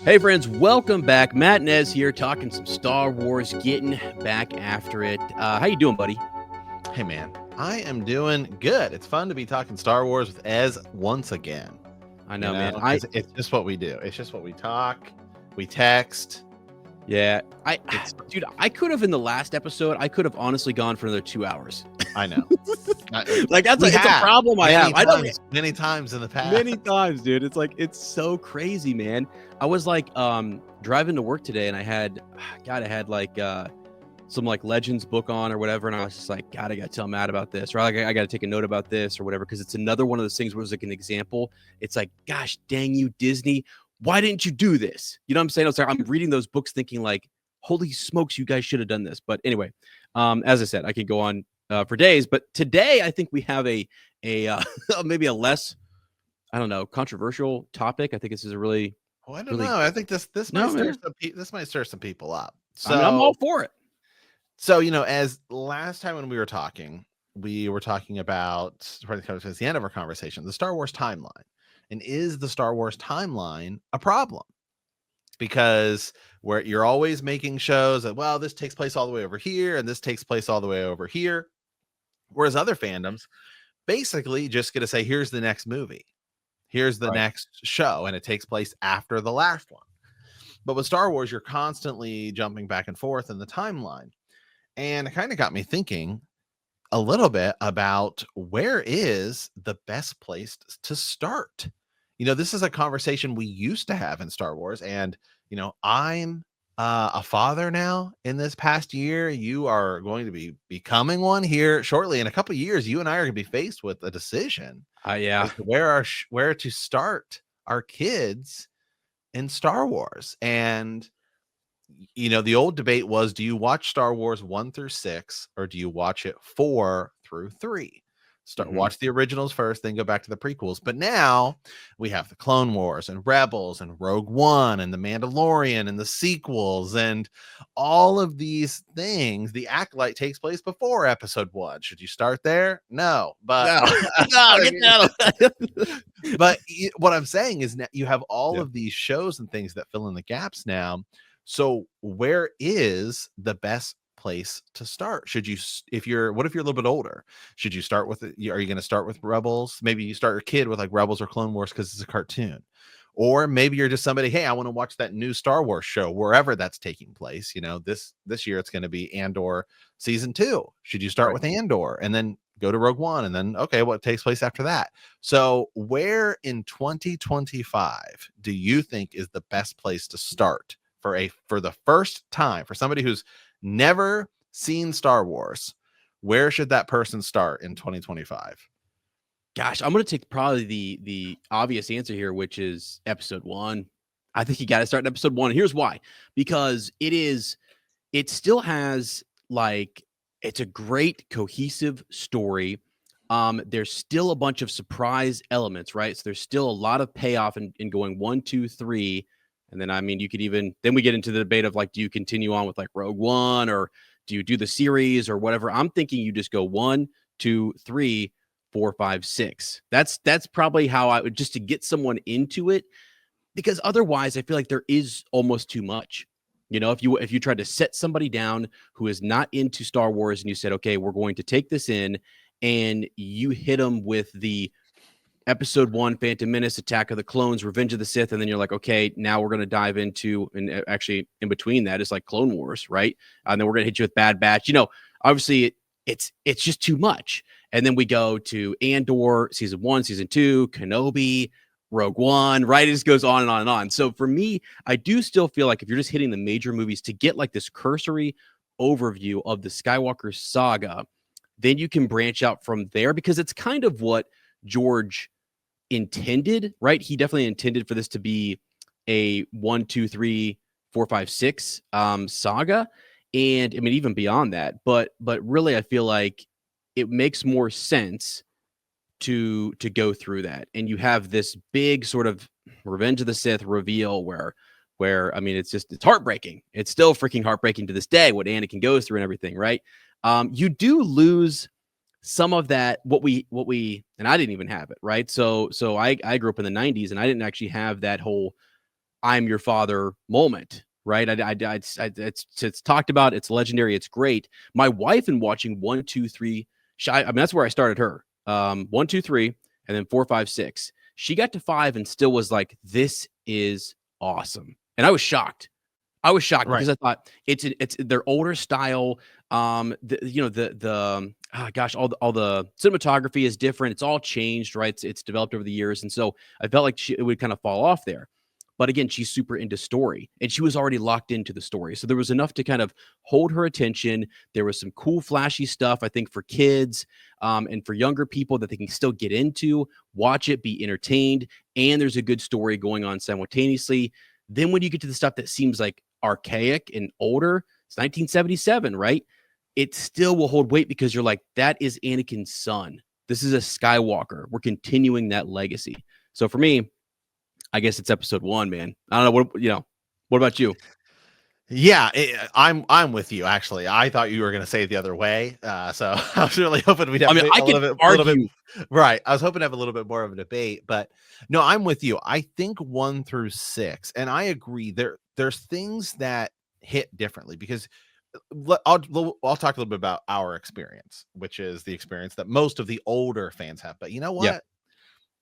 Hey friends, welcome back. Matt and Ez here talking some Star Wars, getting back after it. How you doing, buddy? Hey man, I am doing good. It's fun to be talking Star Wars with Ez once again. I know, man. 'Cause it's just what we do. It's just what we talk, we text. Dude, I could have in the last episode, I could have honestly gone for another 2 hours. I know. It's a problem I have. I know many times in the past. many times, dude. It's so crazy, man. I was like driving to work today, and I had some like Legends book on or whatever, and I was just like, God, I gotta tell Matt about this, or like I gotta take a note about this or whatever, because it's another one of those things where it's like an example. It's like, gosh dang you, Disney, why didn't you do this? You know what I'm saying? I'm reading those books thinking like, holy smokes, you guys should have done this. But anyway, as I said, I could go on for days, but today I think we have a maybe a less, I don't know, controversial topic. I think this is a really, I don't know. I think this might stir some people up. So I'm all for it. So, as last time when we were talking about, towards the end of our conversation, the Star Wars timeline. And is the Star Wars timeline a problem? Because where you're always making shows that, well, this takes place all the way over here, and this takes place all the way over here. Whereas other fandoms basically just going to say, here's the next movie. Here's the next show, and it takes place after the last one. But with Star Wars, you're constantly jumping back and forth in the timeline. And it kind of got me thinking a little bit about where is the best place to start. This is a conversation we used to have in Star Wars. And, I'm a father now in this past year. You are going to be becoming one here shortly. In a couple of years, you and I are going to be faced with a decision. Yeah. Where to start our kids in Star Wars. And the old debate was, do you watch Star Wars 1 through 6 or do you watch it 4 through 3? Watch the originals first, then go back to the prequels. But now we have the Clone Wars and Rebels and Rogue One and the Mandalorian and the sequels and all of these things. The Acolyte takes place before episode 1. Should you start there? No, but no, get down. But what I'm saying is that you have all of these shows and things that fill in the gaps now. So where is the best place to start? What if you're a little bit older? Should you start with it? Are you going to start with Rebels? Maybe you start your kid with like Rebels or Clone Wars because it's a cartoon. Or maybe you're just somebody, hey, I want to watch that new Star Wars show wherever that's taking place. This year it's going to be Andor season 2. Should you start with Andor and then go to Rogue One and then, okay, what takes place after that? So where in 2025 do you think is the best place to start for the first time, for somebody who's never seen Star Wars? Where should that person start in 2025? Gosh, I'm going to take probably the obvious answer here, which is episode 1. I think you got to start in episode 1. Here's why. Because it still has it's a great cohesive story. There's still a bunch of surprise elements, right? So there's still a lot of payoff in going 1, 2, 3. And then, then we get into the debate of do you continue on with Rogue One, or do you do the series or whatever? I'm thinking you just go 1, 2, 3, 4, 5, 6. That's probably how I would, just to get someone into it, because otherwise I feel like there is almost too much. If you tried to set somebody down who is not into Star Wars and you said, okay, we're going to take this in, and you hit them with the Episode 1, Phantom Menace, Attack of the Clones, Revenge of the Sith, and then you're like, okay, now we're going to dive into, and actually in between that is Clone Wars, right? And then we're going to hit you with Bad Batch. Obviously it's just too much. And then we go to Andor, season 1, season 2, Kenobi, Rogue One, right? It just goes on and on and on. So for me, I do still feel like if you're just hitting the major movies to get this cursory overview of the Skywalker saga, then you can branch out from there, because it's kind of what George intended, right? He definitely intended for this to be a 1, 2, 3, 4, 5, 6 saga, and even beyond that. But really, I feel like it makes more sense to go through that, and you have this big sort of Revenge of the Sith reveal where it's heartbreaking. It's still freaking heartbreaking to this day what Anakin goes through and everything, right? You do lose some of that, what we, and I didn't even have it, right? So I grew up in the 90s and I didn't actually have that whole I'm your father moment, right? It's talked about, it's legendary, it's great. My wife, in watching 1, 2, 3, I mean, that's where I started her. 1, 2, 3, and then 4, 5, 6. She got to 5 and still was like, this is awesome. And I was shocked. Right. Because I thought it's their older style. All the cinematography is different. It's all changed, right? It's developed over the years, and so I felt like it would kind of fall off there. But again, she's super into story, and she was already locked into the story, so there was enough to kind of hold her attention. There was some cool, flashy stuff, I think, for kids and for younger people that they can still get into, watch it, be entertained, and there's a good story going on simultaneously. Then when you get to the stuff that seems like archaic and older, it's 1977, right? It still will hold weight because you're like, that is Anakin's son. This is a Skywalker. We're continuing that legacy. So for me, I guess it's episode 1, man. I don't know. What about you? Yeah, I'm with you. Actually, I thought you were going to say it the other way. So I was really hoping we'd have I mean, I could argue. Right. I was hoping to have a little bit more of a debate, but no, I'm with you. I think 1 through 6, and I agree. There's things that hit differently because I'll talk a little bit about our experience, which is the experience that most of the older fans have. But you know what? Yeah.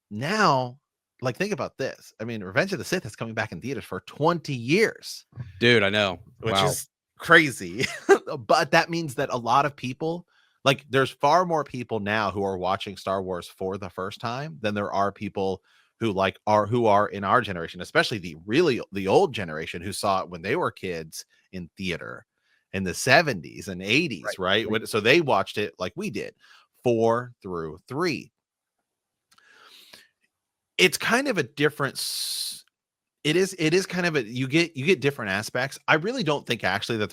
Now, like, think about this. I mean, Revenge of the Sith is coming back in theaters for 20 years. Dude, I know. Which is crazy. But that means that a lot of people, like, there's far more people now who are watching Star Wars for the first time than there are people who are in our generation, especially the old generation who saw it when they were kids in theater in the 70s and 80s, right? So they watched it like we did, 4 through 3. It's kind of a difference. It is kind of you get different aspects. I really don't think actually that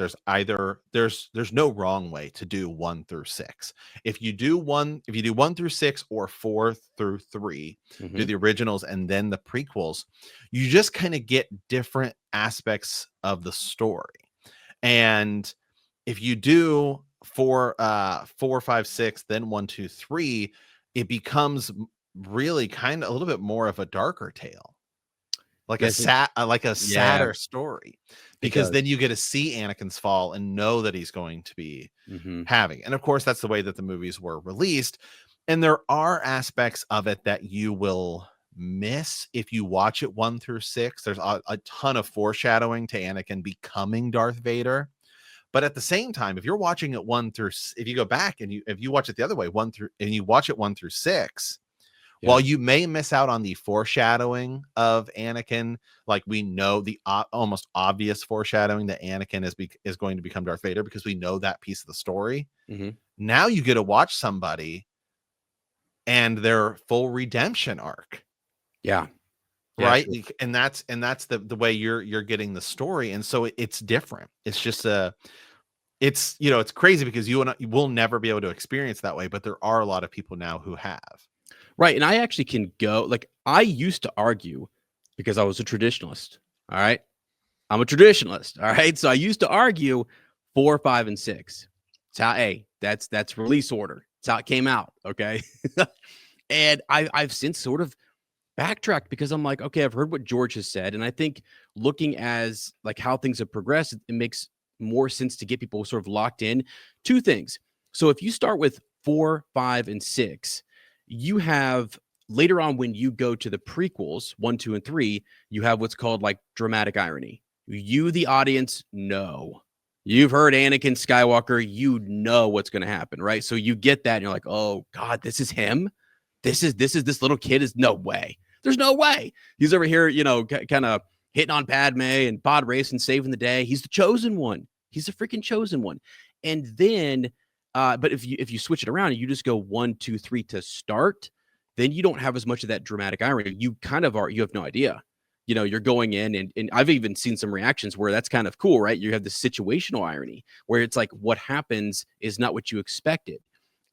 there's no wrong way to do 1 through 6. If you do 1 through 6 or 4 through 3, do the originals and then the prequels, you just kind of get different aspects of the story. And if you do 4, 5, 6, then 1, 2, 3, it becomes really kind of a little bit more of a darker tale, like a sadder story, because then you get to see Anakin's fall and know that he's going to be having. And of course, that's the way that the movies were released. And there are aspects of it that you will miss if you watch it 1 through 6. There's a ton of foreshadowing to Anakin becoming Darth Vader. But at the same time, if you're watching it if you go back and if you watch it the other way, you watch it 1 through 6, while you may miss out on the foreshadowing of Anakin, like we know the almost obvious foreshadowing that Anakin is going to become Darth Vader because we know that piece of the story. Now you get to watch somebody and their full redemption arc. Right. Sure. And that's the way you're getting the story. And so it's different. It's just it's crazy because you will never be able to experience that way. But there are a lot of people now who have. Right. And I actually can go, like, I used to argue because I was a traditionalist. All right. I'm a traditionalist. All right. So I used to argue 4, 5, and 6. It's how that's release order. It's how it came out. Okay. And I've since sort of backtracked because I'm like, okay, I've heard what George has said. And I think looking as like how things have progressed, it makes more sense to get people sort of locked in. 2 things. So if you start with 4, 5, and 6, you have later on when you go to the prequels, 1, 2, and 3, you have what's called like dramatic irony. You, the audience, know. You've heard Anakin Skywalker, you know what's going to happen, right? So you get that and you're like, oh God, this is him? This little kid is no way. There's no way. He's over here, kind of hitting on Padme and pod racing, saving the day. He's the chosen one. He's the freaking chosen one. And then but if you switch it around and you just go 1, 2, 3 to start, then you don't have as much of that dramatic irony. You kind of you have no idea. You're going in and I've even seen some reactions where that's kind of cool, right? You have the situational irony where it's like what happens is not what you expected.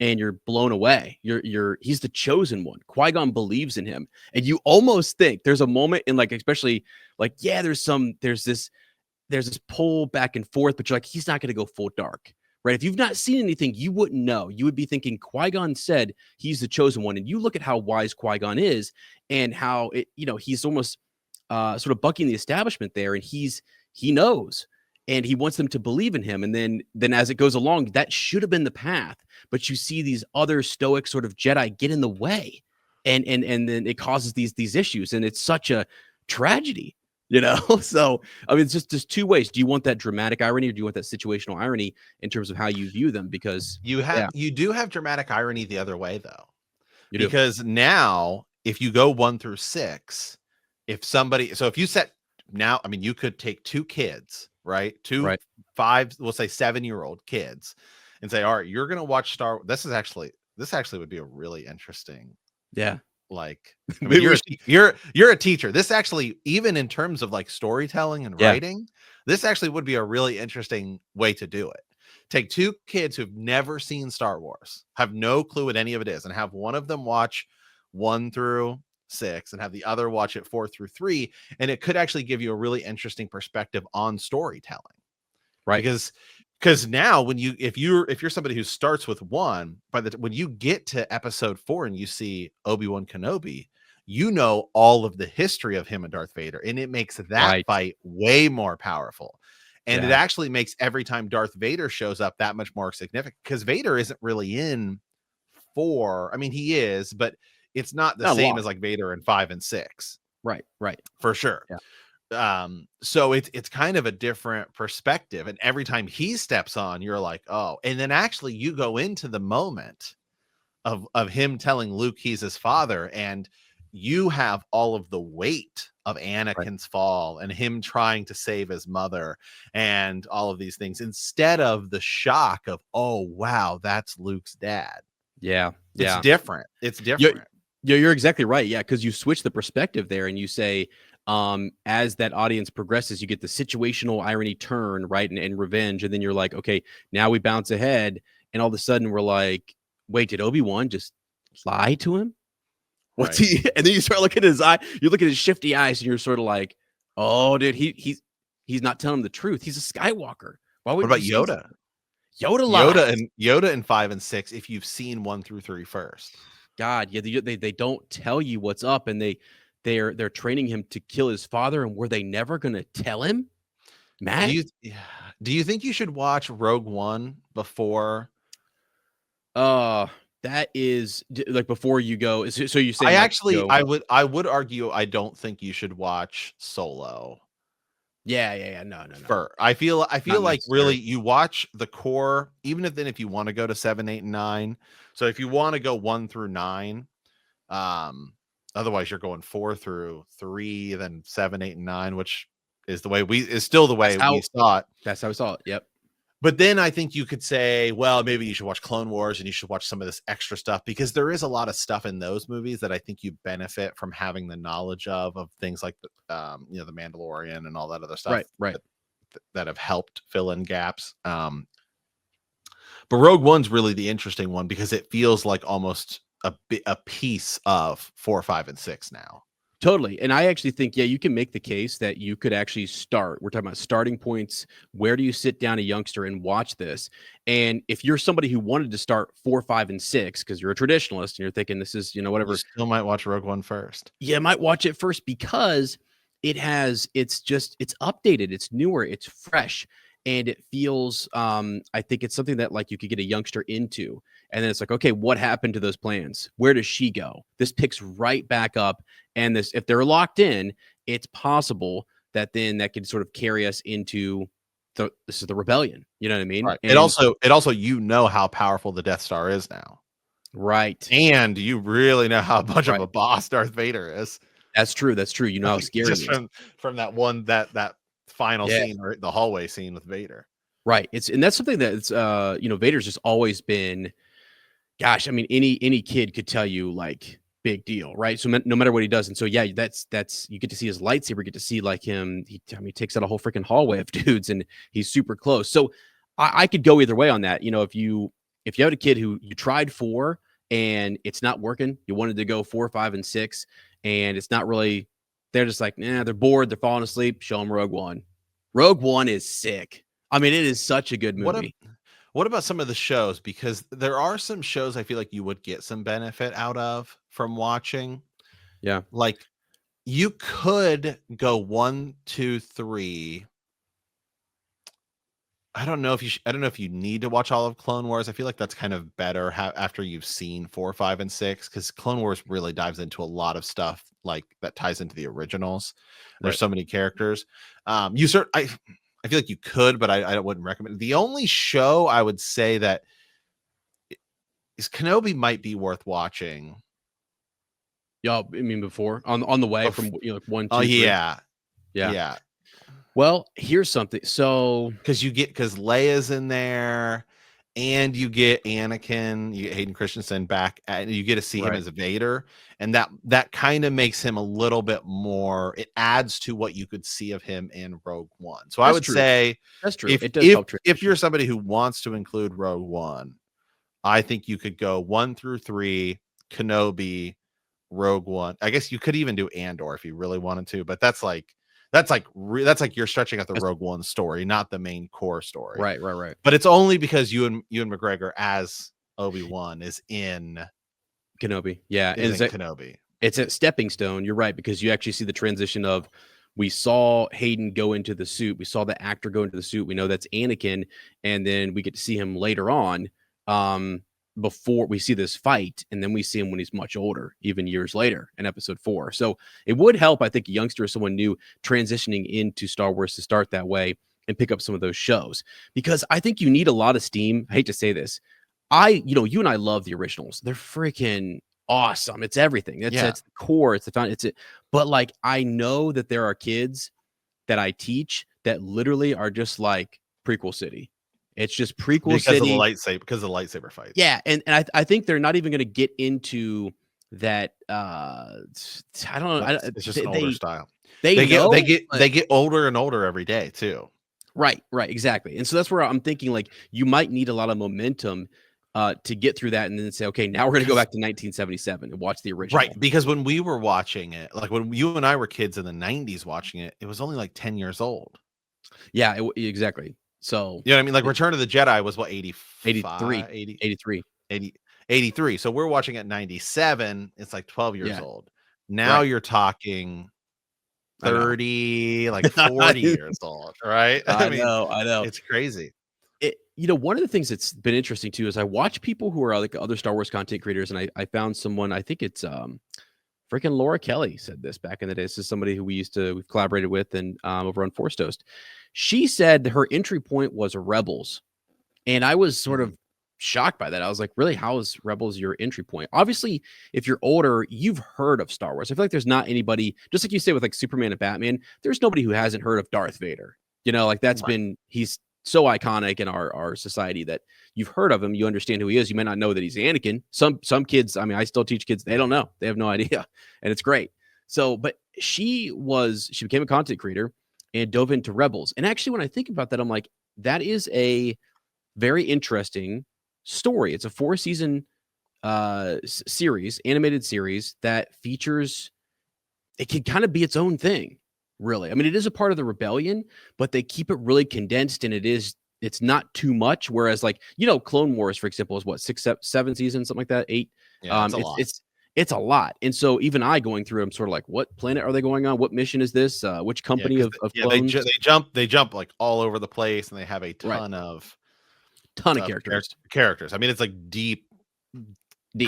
And you're blown away. He's the chosen one. Qui-Gon believes in him. And you almost think there's a moment in like, especially like, there's this pull back and forth, but you're like, he's not going to go full dark. right? If you've not seen anything, you wouldn't know. You would be thinking Qui-Gon said he's the chosen one, and you look at how wise Qui-Gon is, and how he's almost sort of bucking the establishment there, and he knows, and he wants them to believe in him. And then as it goes along, that should have been the path, but you see these other stoic sort of Jedi get in the way, and then it causes these issues, and it's such a tragedy. So I mean, it's just there's two ways. Do you want that dramatic irony, or do you want that situational irony in terms of how you view them? Because you do have dramatic irony the other way, though, you do. because now if you go 1 through 6, if you set now, I mean, you could take 2 kids, right? 2 5, we'll say 7-year-old kids, and say, all right, you're gonna watch Star. This actually would be a really interesting. Yeah. Like, I mean, you're a teacher. This actually, even in terms of like storytelling and writing, this actually would be a really interesting way to do it. Take 2 kids who've never seen Star Wars, have no clue what any of it is, and have one of them watch 1 through 6 and have the other watch it 4 through 3, and it could actually give you a really interesting perspective on storytelling, right? Because now if you're somebody who starts with 1, when you get to episode 4 and you see Obi-Wan Kenobi, you know all of the history of him and Darth Vader, and it makes that fight way more powerful. And it actually makes every time Darth Vader shows up that much more significant, because Vader isn't really in 4. I mean, he is, but it's not the same as like Vader in 5 and 6. Right. For sure. Yeah. So it's kind of a different perspective, and every time he steps on, you're like, oh. And then actually you go into the moment of him telling Luke he's his father, and you have all of the weight of Anakin's fall and him trying to save his mother and all of these things, instead of the shock of, oh wow, that's Luke's dad. It's different. You're exactly right. Yeah, because you switch the perspective there, and you say, as that audience progresses, you get the situational irony turn, right, and revenge, and then you're like, okay, now we bounce ahead, and all of a sudden we're like, wait, did Obi-Wan just lie to him? What's he? And then you start looking at his eye. You look at his shifty eyes, and you're sort of like, oh, dude, he's not telling the truth. He's a Skywalker. What about Yoda? Yoda in 5 and 6. If you've seen 1 through 3 first. God, yeah, they don't tell you what's up, and they're training him to kill his father, and were they never going to tell him? Matt, do you think you should watch Rogue One before? That is like before you go. So you say I would argue I don't think you should watch Solo. Yeah. No. I feel like really you watch the core, even if you want to go to 7, 8, and 9. So if you want to go 1 through 9, otherwise you're going 4 through 3, then 7, 8, and 9, which is still the way we saw it. That's how we saw it. Yep. But then I think you could say, well, maybe you should watch Clone Wars and you should watch some of this extra stuff, because there is a lot of stuff in those movies that I think you benefit from having the knowledge of things like the Mandalorian and all that other stuff, right. that have helped fill in gaps. But Rogue One's really the interesting one, because it feels like almost a piece of 4, 5, and 6 now. Totally. And I actually think, you can make the case that you could actually start. We're talking about starting points. Where do you sit down a youngster and watch this? And if you're somebody who wanted to start 4, 5, and 6, because you're a traditionalist and you're thinking this is, whatever. You still might watch Rogue One first. Yeah, might watch it first, because it's updated. It's newer. It's fresh. And it feels, I think it's something that like you could get a youngster into. And then it's like, okay, what happened to those plans? Where does she go? This picks right back up. And if they're locked in, it's possible that then that could sort of carry us into this is the rebellion. You know what I mean? Right. It also, how powerful the Death Star is now. Right. And you really know how much of a boss Darth Vader is. That's true. You know how scary just from that one, that final scene, or the hallway scene with Vader. Right. And that's something that's Vader's just always been, gosh, I mean, any kid could tell you, like, big deal, right? So no matter what he does. And so that's you get to see his lightsaber, get to see like him. He takes out a whole freaking hallway of dudes, and he's super close. So I could go either way on that. If you had a kid who you tried 4 and it's not working, you wanted to go 4, 5, and 6, and it's not really. They're just like, they're bored, they're falling asleep. Show them Rogue One. Rogue One is sick. I mean, it is such a good movie. What about some of the shows? Because there are some shows I feel like you would get some benefit out of from watching. Yeah. Like you could go 1, 2, 3. I don't know if I don't know if you need to watch all of Clone Wars. I feel like that's kind of better after you've seen 4, 5, and 6, because Clone Wars really dives into a lot of stuff like that ties into the originals. There's Right. so many characters. I feel like you could, but I wouldn't recommend it. The only show I would say that is Kenobi might be worth watching. Yeah, I mean before on the way from like 1, 2, 3. Yeah. Yeah. Yeah. Well, here's something. So Because Leia's in there, and you get Anakin, you get Hayden Christensen back, and you get to see him right. as a Vader, and that kind of makes him a little bit more. It adds to what you could see of him in Rogue One. So I That's would true. say That's true. It does help if you're transition. somebody who wants to include Rogue One, I think you could go 1 through 3, Kenobi, Rogue One. I guess you could even do Andor if you really wanted to, but that's like you're stretching out the Rogue One story, not the main core story. Right. But it's only because Ewan McGregor as Obi-Wan is in Kenobi. Yeah. is in Kenobi. It's a stepping stone. You're right, because you actually see the transition of, we saw Hayden go into the suit. We saw the actor go into the suit. We know that's Anakin. And then we get to see him later on, before we see this fight. And then we see him when he's much older, even years later in episode 4. So it would help, I think, a youngster or someone new transitioning into Star Wars to start that way and pick up some of those shows, because I think you need a lot of steam. I hate to say this. You and I love the originals. They're freaking awesome. It's everything. It's the core. It's the foundation. It's it. But like, I know that there are kids that I teach that literally are just like prequel city. It's just prequel city Because of the lightsaber fights. Yeah, and I think they're not even going to get into that. I don't know. It's just an older style. They get older and older every day too. Right, exactly. And so that's where I'm thinking, like, you might need a lot of momentum to get through that, and then say, okay, now we're going to go back to 1977 and watch the original. Right, because when we were watching it, like when you and I were kids in the 90s watching it, it was only like 10 years old. Yeah, exactly. So, you know what I mean? Like Return of the Jedi was what, 83. 83. So we're watching at 97. It's like 12 years old. Now you're talking 30, like 40 years old, right? I know. It's crazy. One of the things that's been interesting too is I watch people who are like other Star Wars content creators, and I found someone, I think it's freaking Laura Kelly said this back in the day. This is somebody who we've collaborated with, and over on Force Toast. She said her entry point was Rebels. And I was sort of shocked by that. I was like, really, how is Rebels your entry point? Obviously, if you're older, you've heard of Star Wars. I feel like there's not anybody, just like you say with like Superman and Batman, there's nobody who hasn't heard of Darth Vader. Like that's he's so iconic in our society that you've heard of him. You understand who he is. You may not know that he's Anakin. Some kids, I mean, I still teach kids, they don't know. They have no idea. And it's great. So, but she became a content creator and dove into Rebels. And actually, when I think about that, I'm like, that is a very interesting story. It's a 4-season series, animated series that features, it can kind of be its own thing, really. I mean, it is a part of the rebellion, but they keep it really condensed, and it's not too much. Whereas like, Clone Wars, for example, is what, 6, 7 seasons, something like that, 8. Yeah, it's a lot. It's a lot. And so even I going through, I'm sort of like, what planet are they going on? What mission is this? Which company of clones? They jump like all over the place, and they have a ton of characters. I mean, it's like deep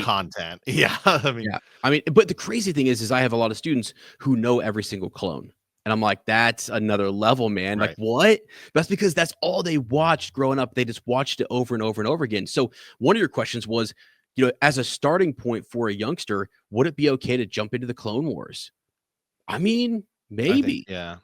content. Yeah. I mean, but the crazy thing is I have a lot of students who know every single clone. And I'm like, that's another level, man. Like, what? That's because that's all they watched growing up. They just watched it over and over and over again. So one of your questions was, as a starting point for a youngster, would it be okay to jump into the Clone Wars? I mean, maybe. I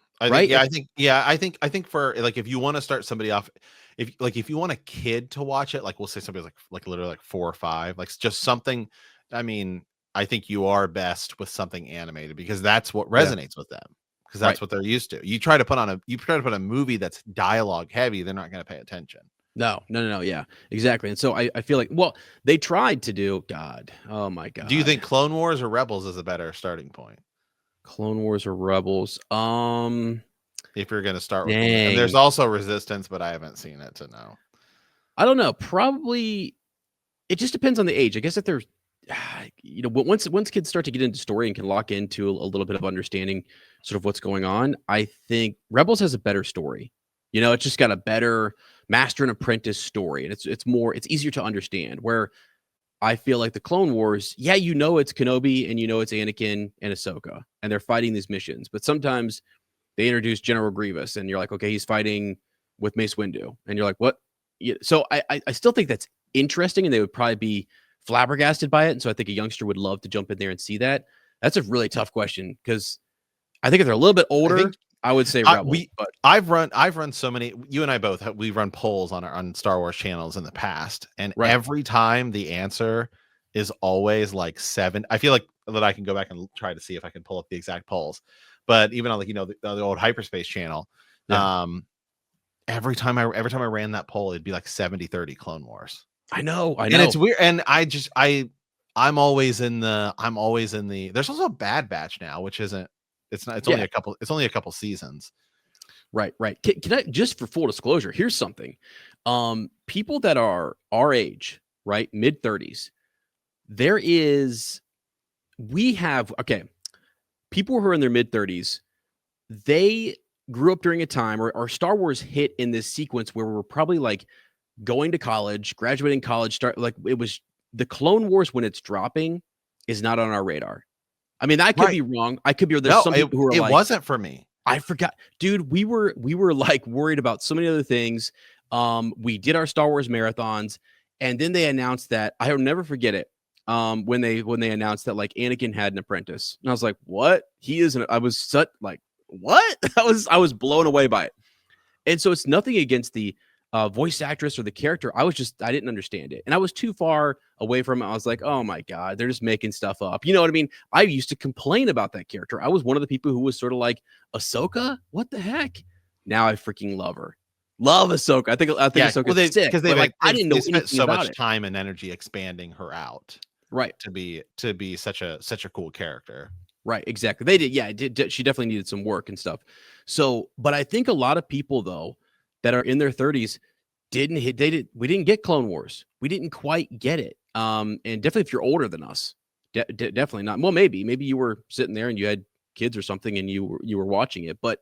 think for like, if you want to start somebody off, if you want a kid to watch it, like we'll say somebody like literally like 4 or 5, like just something. I mean, I think you are best with something animated, because that's what resonates with them, because that's what they're used to. You try to put a movie that's dialogue heavy, they're not going to pay attention. No. Yeah, exactly. And so I feel like, well, they tried to do, oh my God. Do you think Clone Wars or Rebels is a better starting point? Clone Wars or Rebels? If you're going to start with, and there's also Resistance, but I haven't seen it to know. I don't know. Probably it just depends on the age. I guess if they're, once kids start to get into story and can lock into a little bit of understanding sort of what's going on, I think Rebels has a better story. It's just got a better master and apprentice story, and it's easier to understand. Where I feel like the Clone Wars, yeah, it's Kenobi and it's Anakin and Ahsoka, and they're fighting these missions, but sometimes they introduce General Grievous, and you're like, okay, he's fighting with Mace Windu, and you're like, what? Yeah, so I still think that's interesting, and they would probably be flabbergasted by it. And so I think a youngster would love to jump in there and see that. That's a really tough question because I think if they're a little bit older, I would say Rebels. But I've run so many. You and I both we run polls on Star Wars channels in the past, and every time the answer is always like 7. I feel like that I can go back and try to see if I can pull up the exact polls. But even on the old hyperspace channel, every time I ran that poll, it'd be like 70-30 Clone Wars. I know. And it's weird. And I'm always in the there's also a Bad Batch now, which isn't, it's only a couple seasons. Right. Can I, just for full disclosure, here's something. People that are our age, right? Mid-30s, people who are in their mid-30s, they grew up during a time or Star Wars hit in this sequence where we're probably like going to college, graduating college, it was the Clone Wars when it's dropping is not on our radar. I mean, I could be wrong. I could be. There's some people who are it wasn't for me. I forgot, dude. We were like worried about so many other things. We did our Star Wars marathons, and then they announced that I'll never forget it. When they announced that like Anakin had an apprentice, and I was like, "What? He isn't." I was such like, "What?" I was blown away by it. And so it's nothing against the voice actress or the character. I didn't understand it, and I was too far away from it. I was like, "Oh my god, they're just making stuff up." You know what I mean? I used to complain about that character. I was one of the people who was sort of like, "Ahsoka, what the heck?" Now I freaking love her. Love Ahsoka. I think Ahsoka's sick. Because I didn't know spent so much time and energy expanding her out. Right. To be such a cool character. Right, exactly. They did. Yeah, she definitely needed some work and stuff. So, but I think a lot of people though that are in their 30s we didn't get Clone Wars. We didn't quite get it. And definitely if you're older than us, definitely not. Well, maybe you were sitting there and you had kids or something and you were watching it, but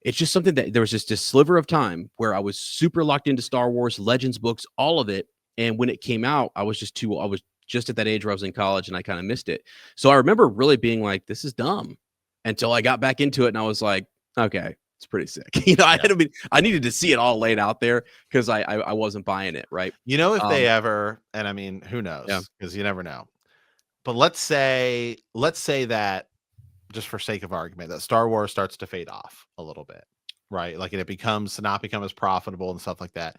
it's just something that there was just a sliver of time where I was super locked into Star Wars, Legends books, all of it. And when it came out, I was just at that age where I was in college and I kind of missed it. So I remember really being like, this is dumb, until I got back into it and I was like, okay, it's pretty sick. I needed to see it all laid out there because I wasn't buying it. Right. If they ever, and I mean, who knows? Because you never know. But let's say that, just for sake of argument, that Star Wars starts to fade off a little bit, right? Like, and it becomes to not become as profitable and stuff like that.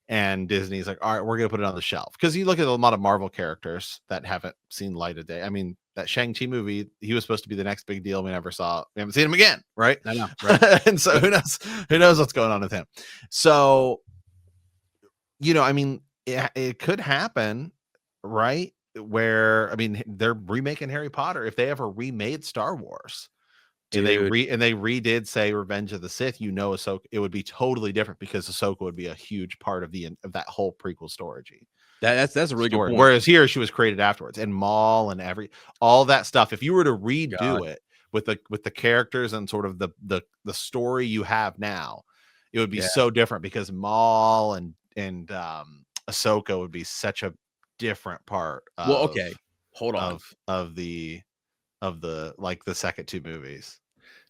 And Disney's like, all right, we're going to put it on the shelf. Because you look at a lot of Marvel characters that haven't seen light of day. I mean, that Shang-Chi movie, he was supposed to be the next big deal. We haven't seen him again, right? I know. Right. And so who knows what's going on with him. So, I mean, it could happen, right? Where, I mean, they're remaking Harry Potter. If they ever remade Star Wars, and they redid, say, Revenge of the Sith, Ahsoka, it would be totally different because Ahsoka would be a huge part of that whole prequel story. That's a really good point. Whereas here she was created afterwards, and Maul and all that stuff. If you were to redo it with the characters and sort of the story you have now, it would be so different because Maul and Ahsoka would be such a different part. Hold on. Of the like the second two movies.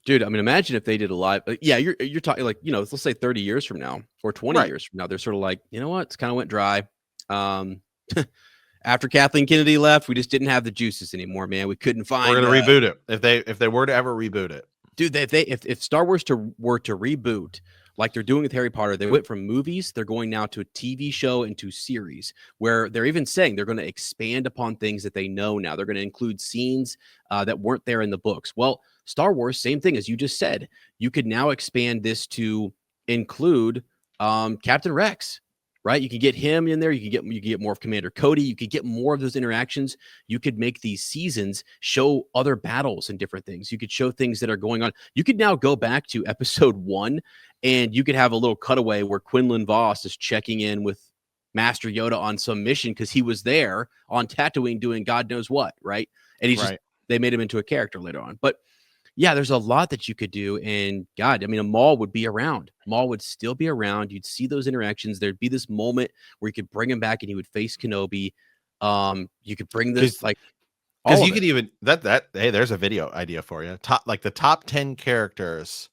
Dude, I mean, imagine if they did a live. You're talking like, let's say 30 years from now or 20 years from now, they're sort of like, you know what? It's kind of went dry. After Kathleen Kennedy left, we just didn't have the juices anymore, man. We couldn't find. We're gonna reboot it if they were to ever reboot it, dude. If Star Wars were to reboot like they're doing with Harry Potter, they went from movies, they're going now to a TV show and to series where they're even saying they're going to expand upon things that they know now. They're going to include scenes that weren't there in the books. Well, Star Wars, same thing as you just said. You could now expand this to include Captain Rex, right? You could get him in there. You could get more of Commander Cody. You could get more of those interactions. You could make these seasons show other battles and different things. You could show things that are going on. You could now go back to episode 1 and you could have a little cutaway where Quinlan Vos is checking in with Master Yoda on some mission because he was there on Tatooine doing God knows what, right? And he's just they made him into a character later on. But yeah, there's a lot that you could do. And God, I mean, a Maul would be around. Maul would still be around. You'd see those interactions. There'd be this moment where you could bring him back and he would face Kenobi. You could bring this like because you could even hey, there's a video idea for you. The top 10 characters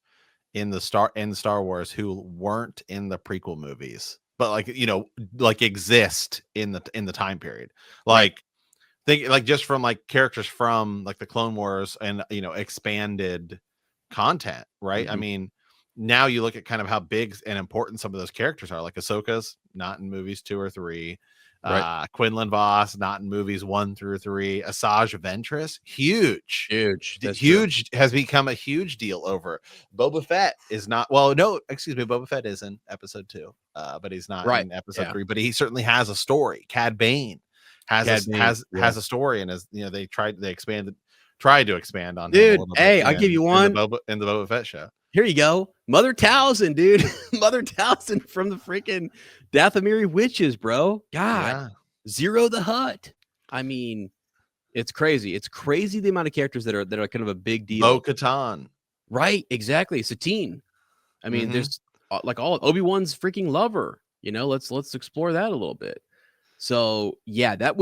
in the Star Wars who weren't in the prequel movies, but like exist in the time period. Like think like just from like characters from like the Clone Wars and expanded content, right? Mm-hmm. I mean, now you look at kind of how big and important some of those characters are. Like Ahsoka's not in movies 2 or 3. Quinlan Vos not in movies 1 through 3. Asajj Ventress, huge. That's huge. Has become a huge deal over. Boba Fett is not. Well, no, excuse me. Boba Fett is in episode 2, but he's not in episode 3. But he certainly has a story. Cad Bane has a story, and as they tried to expand on him a little bit. I'll give you one in the Boba Fett show. Here you go, Mother Talzin, dude. Mother Talzin from the freaking Dathomiri Witches, bro. God, Zero the Hutt. I mean, it's crazy. It's crazy the amount of characters that are kind of a big deal. Bo-Katan, right? Exactly. Satine. I mean, there's like all Obi-Wan's freaking lover. Let's explore that a little bit. So yeah, that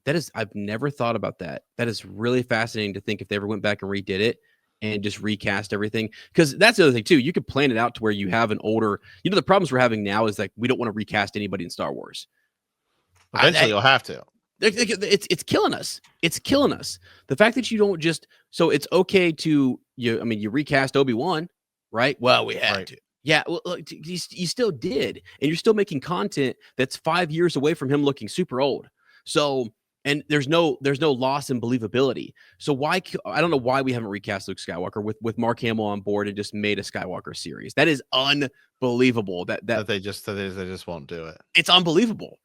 is. I've never thought about that. That is really fascinating to think if they ever went back and redid it and just recast everything, because that's the other thing too. You could plan it out to where you have an older. The problems we're having now is like we don't want to recast anybody in Star Wars. Eventually, you'll have to. It's killing us. It's killing us. The fact that you don't just so it's okay to you recast Obi-Wan, right? Well, we had to. Yeah, well, look, you still did, and you're still making content that's 5 years away from him looking super old. So, and there's no loss in believability. So I don't know why we haven't recast Luke Skywalker with Mark Hamill on board and just made a Skywalker series. That is unbelievable. That they just won't do it. It's unbelievable.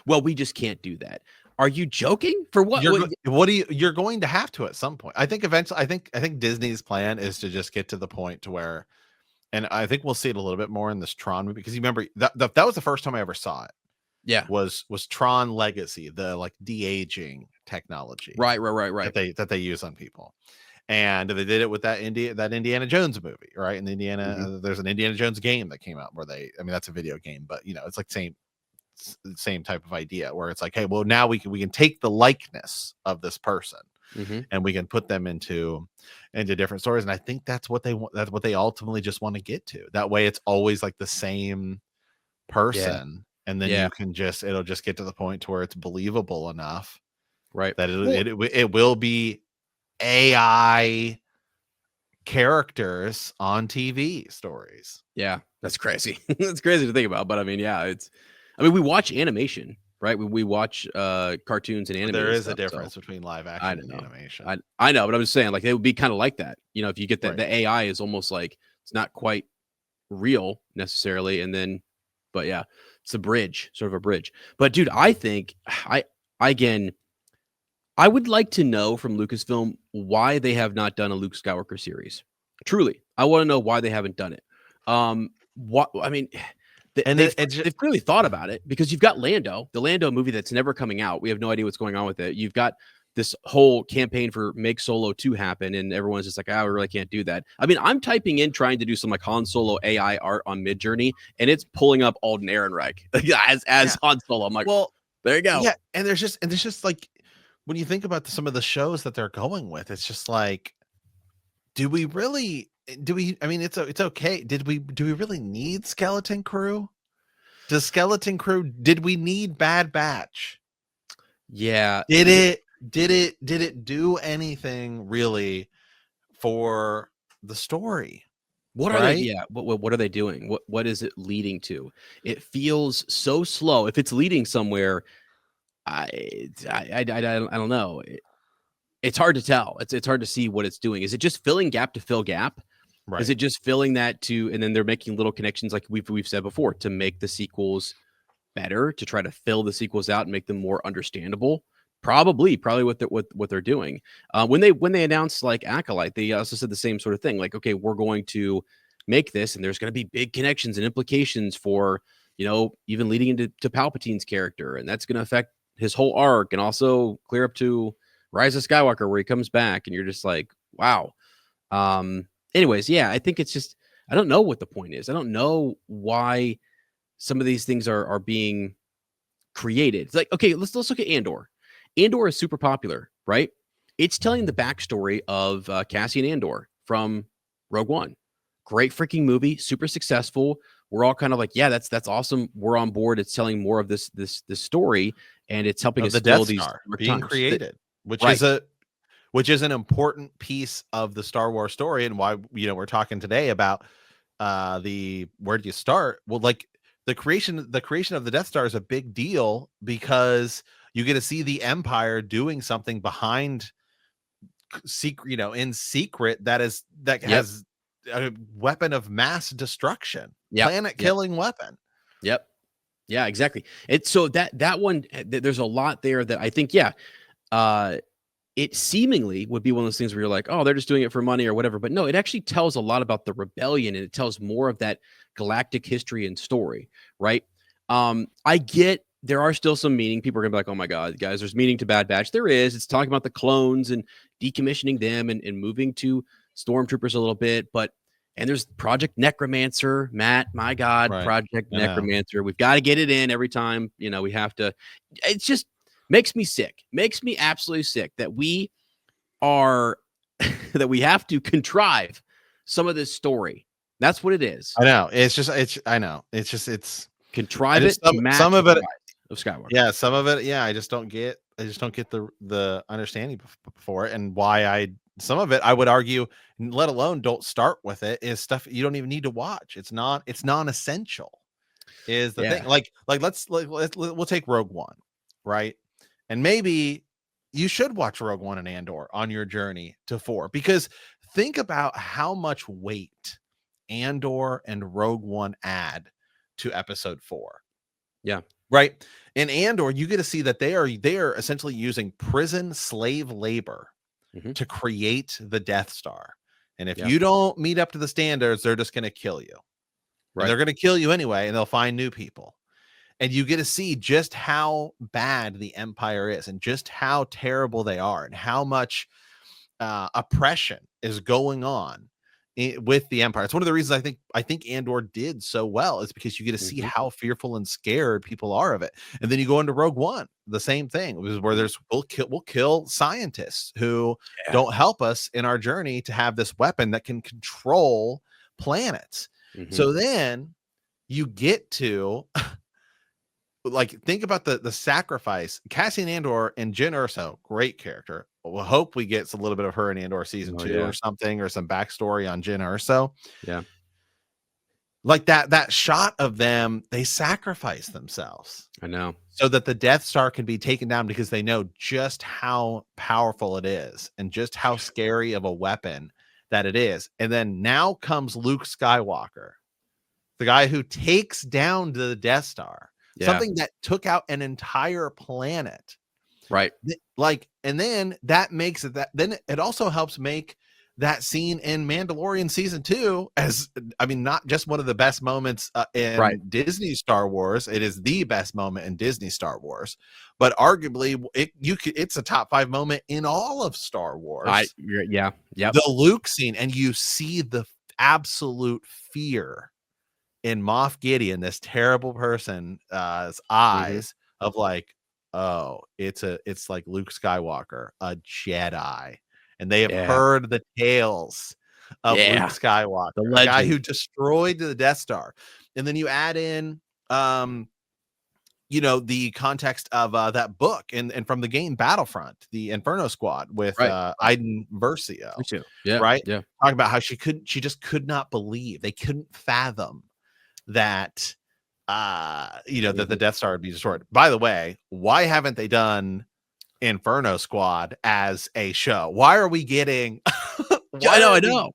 We just can't do that. Are you joking? For what? You're going to have to at some point. I think eventually. I think Disney's plan is to just get to the point to where. And I think we'll see it a little bit more in this Tron movie, because you remember that was the first time I ever saw it. Yeah, was Tron Legacy, the like de-aging technology, right that they use on people, and they did it with that Indiana Jones movie, right? And there's an Indiana Jones game that came out where that's a video game, but it's like same type of idea where it's like, hey, well, now we can take the likeness of this person. And we can put them into different stories, and I think that's what they want. That's what they ultimately just want to get to. That way, it's always like the same person, and then it'll just get to the point to where it's believable enough, right? That it will be AI characters on TV stories. Yeah, that's crazy. That's crazy to think about, but I mean, we watch animation. Right, we watch cartoons and animation. There is a difference between live action and animation. I know, but I'm just saying, like, they would be kind of like that. If you get that, the AI is almost like it's not quite real necessarily, and then, but yeah, it's a bridge, sort of a bridge. But dude, I think I would like to know from Lucasfilm why they have not done a Luke Skywalker series. Truly, I want to know why they haven't done it. They've clearly thought about it, because you've got the Lando movie that's never coming out. We have no idea what's going on with it. You've got this whole campaign for make Solo 2 happen, and everyone's just like, we really can't do that. I mean, I'm typing in trying to do some like Han Solo AI art on Midjourney, and it's pulling up Alden Ehrenreich as Han Solo. I'm like, well, there you go. Yeah, and there's just like, when you think about some of the shows that they're going with, it's just like, do we? I mean, it's okay. Do we really need Skeleton Crew? Did we need Bad Batch? Yeah. Did it do anything really for the story? What are they? Yeah. What are they doing? What is it leading to? It feels so slow. If it's leading somewhere, I don't know. It's hard to tell. It's hard to see what it's doing. Is it just filling gap to fill gap? Right. Is it just filling that and then they're making little connections, like we've said before, to make the sequels better, to try to fill the sequels out and make them more understandable? Probably what they're doing. When they announced like Acolyte, they also said the same sort of thing. Like, okay, we're going to make this, and there's going to be big connections and implications for even leading into Palpatine's character, and that's going to affect his whole arc, and also clear up to Rise of Skywalker where he comes back, and you're just like, wow. Anyways, yeah, I think it's just, I don't know what the point is. I don't know why some of these things are being created. It's like, okay, let's look at Andor. Andor is super popular, right? It's telling the backstory of Cassian Andor from Rogue One. Great freaking movie, super successful. We're all kind of like, yeah, that's awesome. We're on board. It's telling more of this story, and it's helping us the fill Death these Star being created, which right. is an important piece of the Star Wars story, and why we're talking today about where do you start? Well, like the creation of the Death Star is a big deal because you get to see the Empire doing something behind secret, in secret, that has a weapon of mass destruction, planet killing weapon. Yep. Yeah, exactly. It's so that one, there's a lot there that I think, it seemingly would be one of those things where you're like, oh, they're just doing it for money or whatever. But no, it actually tells a lot about the rebellion, and it tells more of that galactic history and story, right? I get there are still some meaning. People are gonna be like, oh my God, guys, there's meaning to Bad Batch. There is. It's talking about the clones and decommissioning them and moving to stormtroopers a little bit, and there's Project Necromancer, Matt, my God, Right. Project Necromancer. We've got to get it in every time, we have to. It's just makes me sick, makes me absolutely sick that we are, that we have to contrive some of this story. That's what it is. I know. It's contrive it to match some of it of Skywalker. Yeah, some of it. Yeah, I just don't get the understanding for it, and why some of it I would argue, let alone don't start with it, is stuff you don't even need to watch. It's non-essential. Is the thing. Like we'll take Rogue One, right? And maybe you should watch Rogue One and Andor on your journey to 4, because think about how much weight Andor and Rogue One add to episode 4. Yeah. Right. In Andor, you get to see that they are essentially using prison slave labor to create the Death Star. And if you don't meet up to the standards, they're just going to kill you. Right. And they're going to kill you anyway, and they'll find new people. And you get to see just how bad the Empire is, and just how terrible they are, and how much oppression is going on with the Empire. It's one of the reasons I think Andor did so well, is because you get to see how fearful and scared people are of it. And then you go into Rogue One, the same thing, where we'll kill scientists who don't help us in our journey to have this weapon that can control planets. So then you get to like, think about the sacrifice. Cassian Andor and Jyn Erso, great character. We'll hope we get a little bit of her in Andor season 2 or something, or some backstory on Jyn Erso. Yeah. Like that shot of them, they sacrifice themselves. I know. So that the Death Star can be taken down, because they know just how powerful it is, and just how scary of a weapon that it is. And then now comes Luke Skywalker, the guy who takes down the Death Star. Something that took out an entire planet. Right. Like, and then that makes it then it also helps make that scene in Mandalorian season 2 not just one of the best moments in Disney Star Wars. It is the best moment in Disney Star Wars, but arguably it's a top 5 moment in all of Star Wars. The Luke scene, and you see the absolute fear in Moff Gideon, this terrible person's eyes, of like, oh, it's like Luke Skywalker, a Jedi, and they have heard the tales of Luke Skywalker, the guy who destroyed the Death Star. And then you add in the context of that book and from the game Battlefront, the Inferno Squad with Iden Versio, right? Yeah. Talking about how she just could not believe, they couldn't fathom that that the Death Star would be destroyed. By the way, why haven't they done Inferno Squad as a show? Why are we getting I know.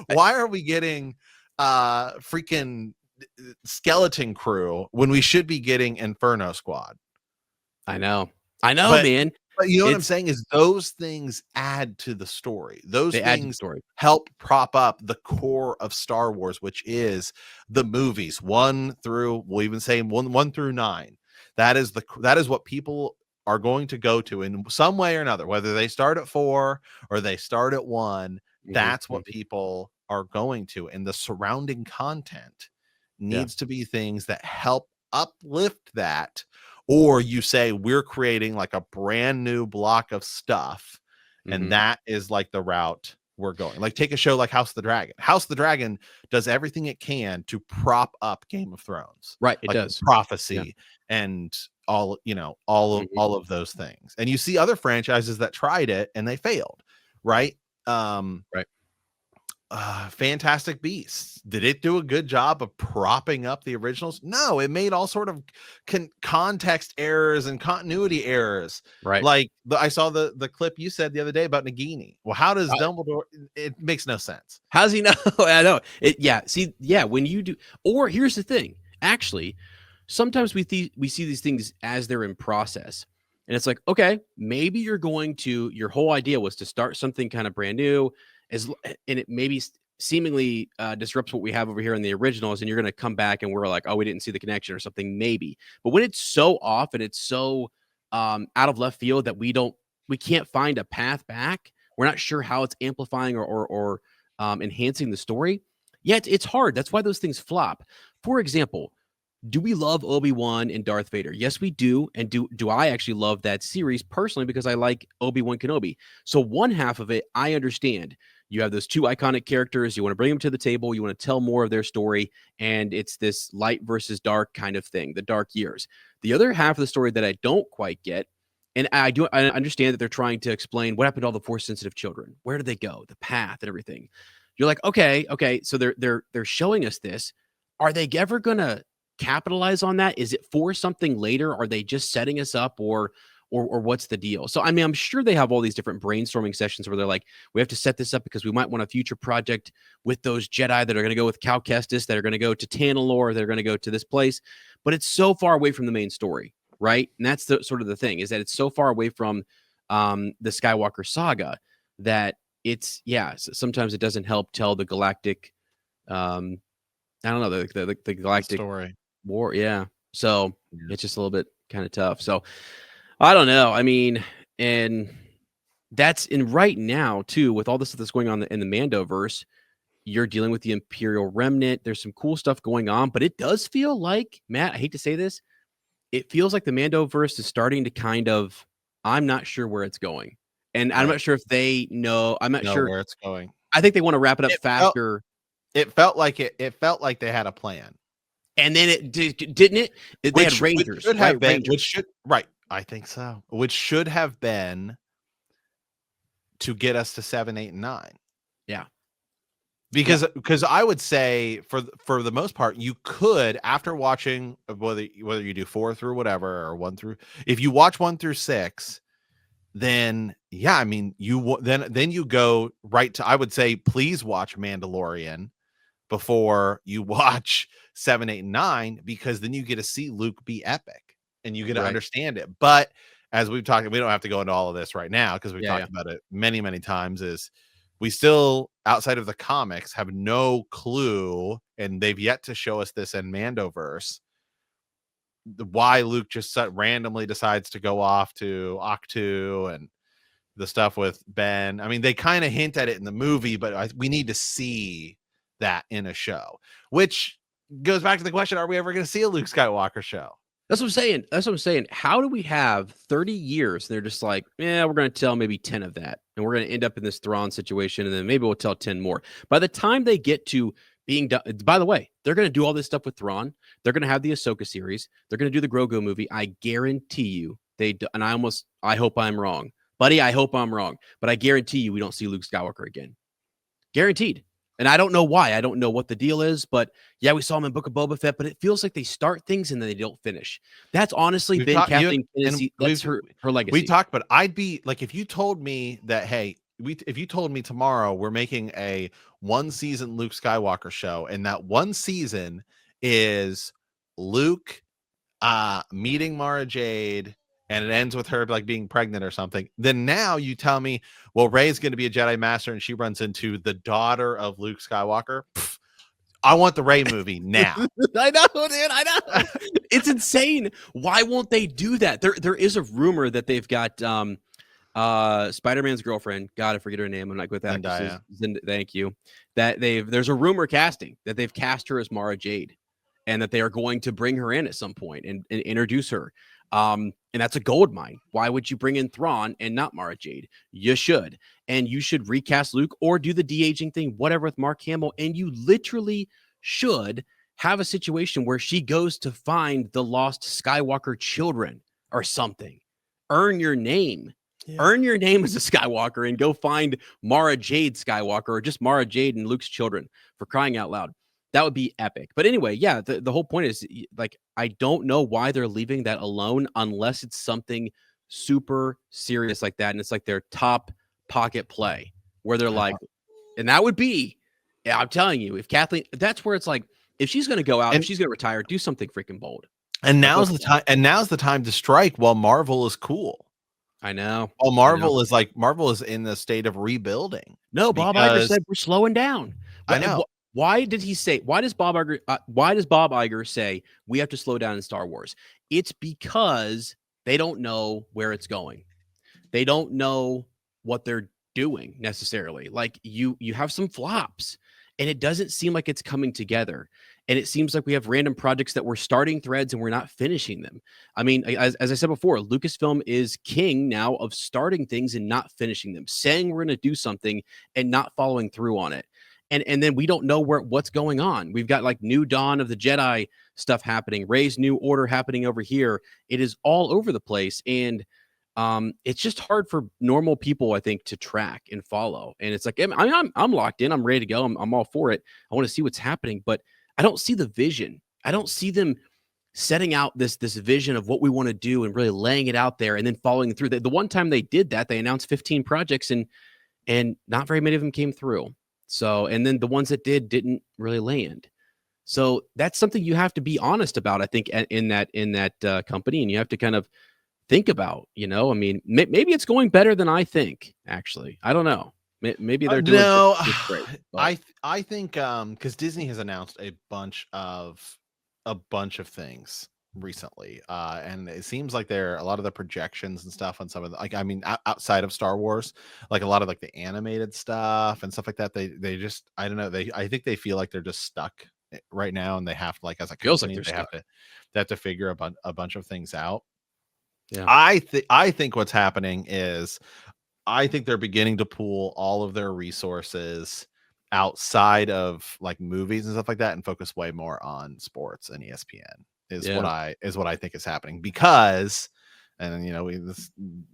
Why are we getting freaking Skeleton Crew when we should be getting Inferno Squad? I know, man. But you know what I'm It's saying is those things add to the story. Those they add to the things story. help prop up the core of Star Wars, which is the movies 1 through, we'll even say 1 through 9. That is what people are going to go to in some way or another, whether they start at 4 or they start at 1. Mhm, That's what mhm. people are going to, and the surrounding content Yeah. needs to be things that help uplift that, or you say we're creating like a brand new block of stuff, and Mhm. that is like the route we're going. Like take a show like House of the Dragon. House of the Dragon does everything it can to prop up Game of Thrones, Right, it like does. Yeah. prophecy and all, Mhm. all of those things. And you see other franchises that tried it and they failed, right? um Right. Fantastic Beasts. Did it do a good job of propping up the originals? No, it made all sort of context errors and continuity errors. Right. Like I saw the clip you said the other day about Nagini. Well, how does Dumbledore? It makes no sense. How's he know? I know. Yeah. See, yeah, when you do, or here's the thing. Actually, sometimes we see these things as they're in process. And it's like, okay, maybe you're going to your whole idea was to start something kind of brand new and it maybe seemingly disrupts what we have over here in the originals and you're going to come back and we're like, oh, we didn't see the connection or something maybe. But when it's so off and it's so out of left field that we can't find a path back, we're not sure how it's amplifying or enhancing the story. Yeah, it's hard. That's why those things flop. For example, do we love Obi-Wan and Darth Vader? Yes, we do. And do I actually love that series personally because I like Obi-Wan Kenobi. So one half of it, I understand. You have those two iconic characters. You want to bring them to the table. You want to tell more of their story. And it's this light versus dark kind of thing, the dark years. The other half of the story that I don't quite get, and I understand that they're trying to explain what happened to all the force sensitive children. Where did they go? The path and everything. You're like, okay. So they're showing us this. Are they ever gonna capitalize on that? Is it for something later? Are they just setting us up or what's the deal? So I mean, I'm sure they have all these different brainstorming sessions where they're like, we have to set this up because we might want a future project with those Jedi that are going to go with Cal Kestis, that are going to go to Tanalorr, that are going to go to this place. But it's so far away from the main story, right? And that's the sort of the thing is that it's so far away from the Skywalker saga that it's sometimes it doesn't help tell the galactic I don't know the The galactic story. war. Yeah. So Yeah. it's just a little bit kind of tough. So I don't know. I mean, and that's in right now too, with all this stuff that's going on in the Mandoverse, you're dealing with the Imperial Remnant. There's some cool stuff going on, but it does feel like, Matt, I hate to say this, it feels like the Mandoverse is starting to kind of, I'm not sure where it's going. And I'm Right. not sure if they know. I'm not Know sure. where it's going. I think they want to wrap it up It felt faster. it felt like they had a plan. And then didn't it? They had Which Rangers, should right? have been, Rangers. right, I think so. Which should have been to get us to 7, 8, and 9. Yeah. Yeah. Because I would say for the most part, you could, after watching whether you do 4 through whatever or 1 through, if you watch 1 through 6, then yeah, I mean, then you go right to, I would say, please watch Mandalorian before you watch 7, 8, and 9, because then you get to see Luke be epic and you get to Right. understand it. But as we've talked, we don't have to go into all of this right now because we've Yeah. talked about it many, many times, is we still, outside of the comics, have no clue, and they've yet to show us this in Mandoverse, why Luke just randomly decides to go off to Octu and the stuff with Ben. I mean, they kind of hint at it in the movie, but we need to see that in a show, which goes back to the question, are we ever going to see a Luke Skywalker show? That's what I'm saying. That's what I'm saying. How do we have 30 years? And they're just like, yeah, we're going to tell maybe 10 of that. And we're going to end up in this Thrawn situation. And then maybe we'll tell 10 more. By the time they get to being done, by the way, they're going to do all this stuff with Thrawn. They're going to have the Ahsoka series. They're going to do the Grogu movie. I guarantee you they do. And I hope I'm wrong. Buddy, I hope I'm wrong. But I guarantee you we don't see Luke Skywalker again. Guaranteed. And I don't know why. I don't know what the deal is, but yeah, we saw him in Book of Boba Fett, but it feels like they start things and then they don't finish. That's honestly We've been talked, Kathleen and Kennedy. That's her we legacy. talked, but I'd be like, if you told me that, hey, if you told me tomorrow we're making a 1-season Luke Skywalker show, and that 1 season is Luke meeting Mara Jade and it ends with her like being pregnant or something, then now you tell me, well, Rey's going to be a Jedi Master and she runs into the daughter of Luke Skywalker. Pff, I want the Rey movie now. I know, dude. I know. It's insane. Why won't they do that? There is a rumor that they've got Spider-Man's girlfriend. God, I forget her name. I'm not good with that. Thank you. That there's a rumor casting that they've cast her as Mara Jade, and that they are going to bring her in at some point and introduce her. And that's a gold mine. Why would you bring in Thrawn and not Mara Jade? You should. And you should recast Luke or do the de-aging thing, whatever, with Mark Hamill. And you literally should have a situation where she goes to find the lost Skywalker children or something. Earn your name. Yeah. Earn your name as a Skywalker and go find Mara Jade Skywalker, or just Mara Jade and Luke's children, for crying out loud. That would be epic. But anyway, yeah, the whole point is, like, I don't know why they're leaving that alone unless it's something super serious like that. And it's like their top pocket play where they're like, and that would be, yeah, I'm telling you, if Kathleen, that's where it's like, if she's going to go out, if she's going to retire, do something freaking bold. And now's the time. And now's the time to strike while Marvel is cool. I know. Well, Marvel is in the state of rebuilding. No, Bob Iger said we're slowing down. I know. Why did he say? Why does Bob Iger say we have to slow down in Star Wars? It's because they don't know where it's going. They don't know what they're doing necessarily. Like you have some flops, and it doesn't seem like it's coming together. And it seems like we have random projects that we're starting threads and we're not finishing them. I mean, as I said before, Lucasfilm is king now of starting things and not finishing them, saying we're going to do something and not following through on it. And then we don't know what's going on. We've got like New Dawn of the Jedi stuff happening, Rey's New Order happening over here. It is all over the place. And it's just hard for normal people, I think, to track and follow. And it's like, I'm locked in. I'm ready to go. I'm all for it. I want to see what's happening, but I don't see the vision. I don't see them setting out this vision of what we want to do and really laying it out there and then following through. The one time they did that, they announced 15 projects and not very many of them came through. So, and then the ones that didn't really land. So that's something you have to be honest about, I think, in that company, and you have to kind of think about, I mean, maybe it's going better than I think, actually. I don't know. Maybe they're doing great. I think because Disney has announced a bunch of things recently, and it seems like a lot of the projections and stuff on some of the, outside of Star Wars, like a lot of like the animated stuff and stuff like that, they just, I don't know, I think they feel like they're just stuck right now, and they have to, like, as a company, they have to figure a bunch of things out. Yeah, I think what's happening is, I think they're beginning to pool all of their resources outside of like movies and stuff like that and focus way more on sports and ESPN is what I think is happening, because, and we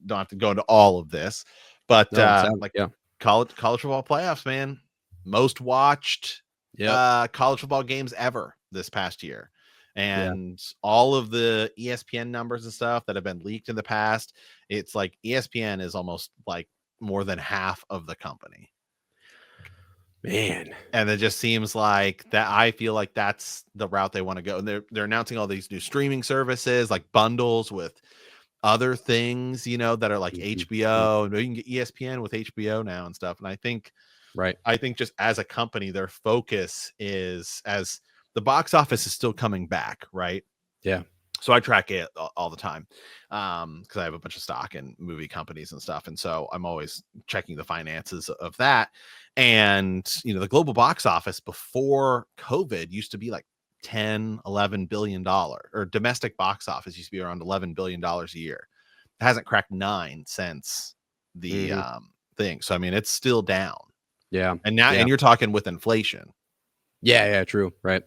don't have to go into all of this, but college football playoffs, man, most watched college football games ever this past year. And all of the ESPN numbers and stuff that have been leaked in the past, it's like ESPN is almost like more than half of the company. Man. And it just seems like that. I feel like that's the route they want to go. And they're announcing all these new streaming services, like bundles with other things, that are like HBO, and you can get ESPN with HBO now and stuff. And I think just as a company, their focus is, as the box office is still coming back, right? Yeah. So I track it all the time, because I have a bunch of stock in movie companies and stuff. And so I'm always checking the finances of that. And, the global box office before COVID used to be like $10-11 billion, or domestic box office used to be around $11 billion a year. It hasn't cracked 9 since the thing. So, I mean, it's still down. Yeah. And now, and you're talking with inflation. Yeah, true. Right.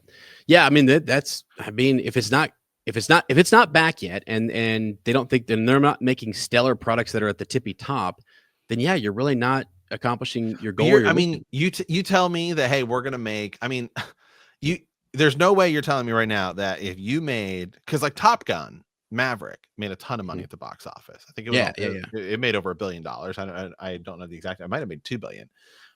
Yeah, I mean, that's, I mean, if it's not back yet, and they don't think, then they're not making stellar products that are at the tippy top, then yeah, you're really not accomplishing your goal. I mean, you tell me that, hey, we're gonna make, I mean, there's no way you're telling me right now that if you made, because like Top Gun Maverick made a ton of money at the box office. I think it was it made over $1 billion. I don't know the exact, I might have made $2 billion,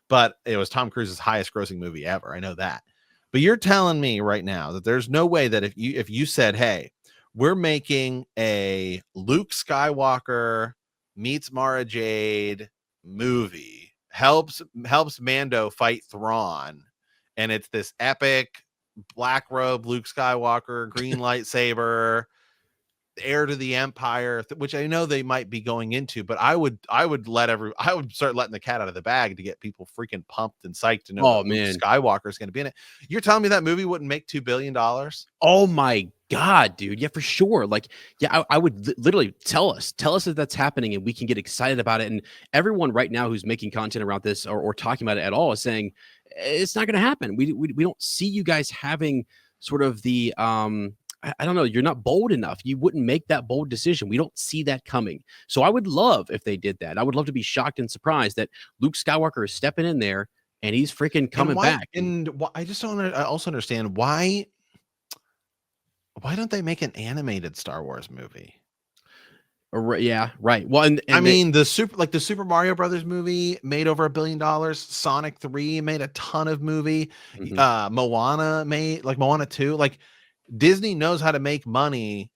but it was Tom Cruise's highest grossing movie ever. I know that. But you're telling me right now that there's no way that if you said, hey, we're making a Luke Skywalker meets Mara Jade movie, helps Mando fight Thrawn, and it's this epic black robe Luke Skywalker, green lightsaber, heir to the Empire, which I know they might be going into, but I would start letting the cat out of the bag to get people freaking pumped and psyched to know Oh that Luke man. Skywalker is going to be in it. You're telling me that movie wouldn't make $2 billion? Oh my God, dude. Yeah, for sure. Like, yeah, I would literally tell us that that's happening and we can get excited about it. And everyone right now who's making content around this or talking about it at all is saying it's not going to happen. We don't see you guys having sort of the, I don't know. You're not bold enough. You wouldn't make that bold decision. We don't see that coming. So I would love if they did that. I would love to be shocked and surprised that Luke Skywalker is stepping in there and he's freaking coming And why, back. and why, I just don't. I also understand why don't they make an animated Star Wars movie? Yeah, right. Well, and I mean, the Super Mario Brothers movie made over $1 billion. Sonic 3 made a ton of movie. Moana made Moana 2. Like, Disney knows how to make money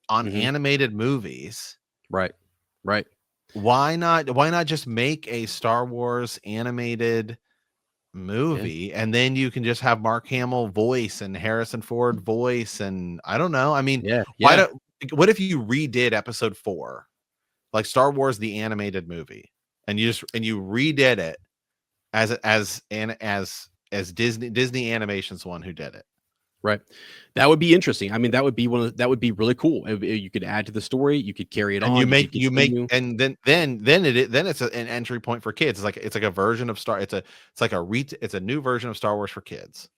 on animated movies. Right. Right. Why not just make a Star Wars animated movie and then you can just have Mark Hamill voice and Harrison Ford voice, and I don't know. I mean, what if you redid episode 4, like Star Wars the animated movie, and you redid it as Disney Animation's the one who did it? Right. That would be interesting. I mean, that would be really cool. You could add to the story, you could carry it and on. And then it's an entry point for kids. It's like a version of it's a new version of Star Wars for kids.